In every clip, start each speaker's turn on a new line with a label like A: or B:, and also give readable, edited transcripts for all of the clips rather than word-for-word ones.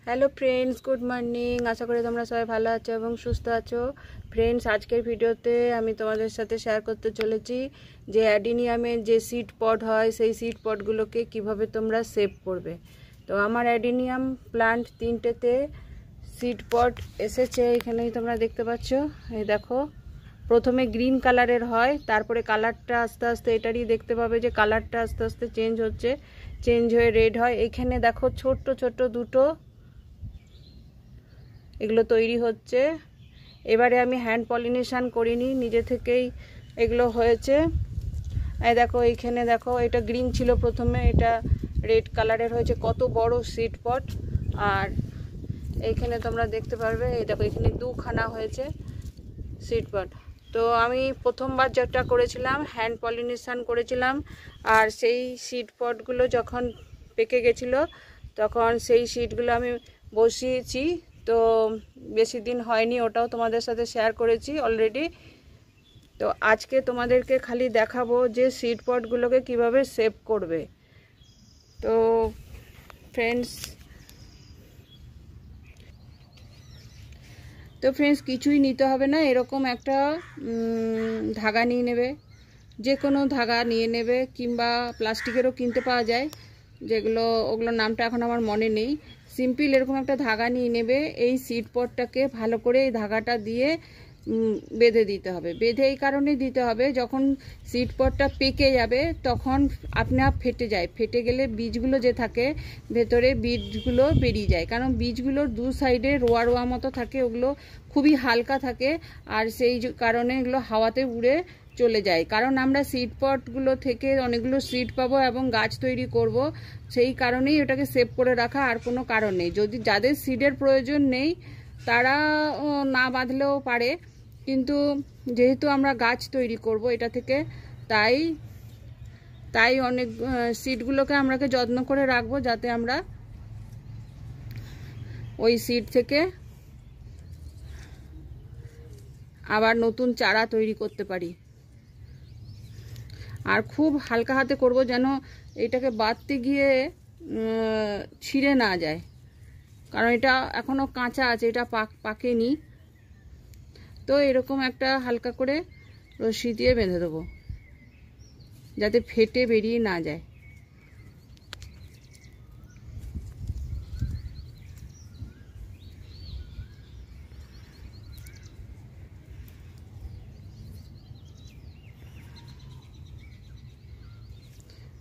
A: Hello friends, good morning. আশা করি তোমরা সবাই ভালো আছো এবং সুস্থ আছো। ফ্রেন্ডস, আজকের ভিডিওতে আমি তোমাদের সাথে শেয়ার করতে চলেছি যে অ্যাডিনিয়ামের যে সিড পট হয় সেই সিড পটগুলোকে কিভাবে তোমরা সেভ করবে। তো আমার অ্যাডিনিয়াম প্লান্ট 3টেতে সিড পট এসেছে, এখানেই তোমরা দেখতে পাচ্ছ। এই দেখো, প্রথমে গ্রিন কালারের হয়, তারপরে কালারটা আস্তে আস্তে এটারই দেখতে পাবে যে কালারটা আস্তে আস্তে চেঞ্জ হয়ে রেড হয়। এখানে দেখো ছোট্ট ছোট্ট দুটো এগুলো তৈরি হচ্ছে। এবারে আমি হ্যান্ড পলিনেশন করিনি, নিজে থেকেই এগুলো হয়েছে। এই দেখো, এইখানে দেখো, এটা গ্রিন ছিল প্রথমে, এটা রেড কালারের হয়েছে। কত বড় সিড পট। আর এইখানে তোমরা দেখতে পারবে, এই দেখো, এখানে দুখানা হয়েছে সিড পট। তো আমি প্রথমবার যেটা করেছিলাম হ্যান্ড পলিনেশন করেছিলাম, আর সেই সিড পটগুলো যখন পেকে গেছিলো তখন সেই সিডগুলো আমি বসিয়েছি। তো বেশি দিন হয়নি, ওটাও তোমাদের সাথে শেয়ার করেছি অলরেডি। তো আজকে তোমাদেরকে খালি দেখাবো যে সিড পটগুলোকে কিভাবে সেভ করবে। তো ফ্রেন্ডস কিছুই নিতে হবে না, এরকম একটা ধাগা নিয়ে নেবে, যে কোনো ধাগা নিয়ে নেবে, কিংবা প্লাস্টিকেরও কিনতে পাওয়া যায়, ওগুলোর নামটা এখন আমার মনে নেই। সিম্পল এরকম একটা ধাগা নিয়ে নেবে। এই সিড পটটাকে ভালো করে এই ধাগাটা দিয়ে বেঁধে দিতে হবে। বেঁধে এই কারণে দিতে হবে, যখন সিড পটটা পেকে যাবে তখন আপনা আপ ফেটে যায়। ফেটে গেলে বীজগুলো যে থাকে ভেতরে, বীজগুলো বেরিয়ে যায়। কারণ বীজগুলোর দু সাইডে রোয়া রোয়া মতো থাকে, ওগুলো খুবই হালকা থাকে, আর সেই কারণে এগুলো হাওয়াতে উড়ে চলে যায়। কারণ আমরা সিড পটগুলো থেকে অনেকগুলো সিড পাবো এবং গাছ তৈরি করব, সেই কারণেই ওটাকে সেভ করে রাখা, আর কোনো কারণ নেই। যদি যাদের সিডের প্রয়োজন নেই তারা না বাঁধলেও পারে, কিন্তু যেহেতু আমরা গাছ তৈরি করব এটা থেকে, তাই অনেক সিডগুলোকে আমরাকে যত্ন করে রাখবো, যাতে আমরা ওই সিড থেকে আবার নতুন চারা তৈরি করতে পারি। আর খুব হালকা হাতে করব, যেন এটাকে বাঁধতে গিয়ে ছিঁড়ে না যায়, কারণ এটা এখনো কাঁচা আছে, এটা পাকেনি। তো এরকম একটা হালকা করে রশি দিয়ে বেঁধে দেবো, যাতে ফেটে বেরিয়ে না যায়।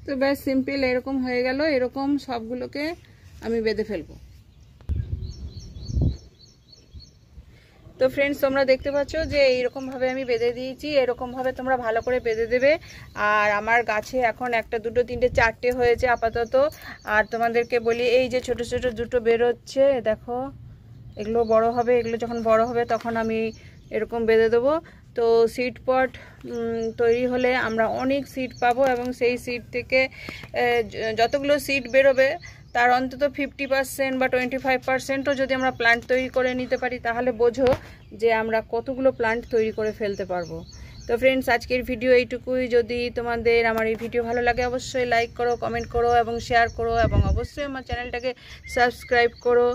A: তো ব্যাস, সিম্পল এরকম হয়ে গেল। এরকম সবগুলোকে আমি বেঁধে ফেলবো। তো ফ্রেন্ডস, তোমরা দেখতে পাচ্ছ যে এইরকমভাবে আমি বেঁধে দিয়েছি। এরকমভাবে তোমরা ভালো করে বেঁধে দেবে। আর আমার গাছে এখন 1, 2, 3, 4টে হয়েছে আপাতত। আর তোমাদেরকে বলি, এই যে ছোট ছোট দুটো বেরোচ্ছে, দেখো, এগুলো বড় হবে। এগুলো যখন বড় হবে তখন আমি এরকম বেঁধে দেবো। তো সিড পট তৈরি হলে আমরা অনেক সিড পাবো, এবং সেই সিড থেকে যতগুলো সিড বেরোবে তার অন্তত 50% বা 25%ও যদি আমরা প্লান্ট তৈরি করে নিতে পারি, তাহলে বোঝো যে আমরা কতগুলো প্লান্ট তৈরি করে ফেলতে পারবো। তো ফ্রেন্ডস, আজকের ভিডিও এইটুকুই। যদি তোমাদের আমার এই ভিডিও ভালো লাগে অবশ্যই লাইক করো, কমেন্ট করো এবং শেয়ার করো, এবং অবশ্যই আমার চ্যানেলটাকে সাবস্ক্রাইব করো।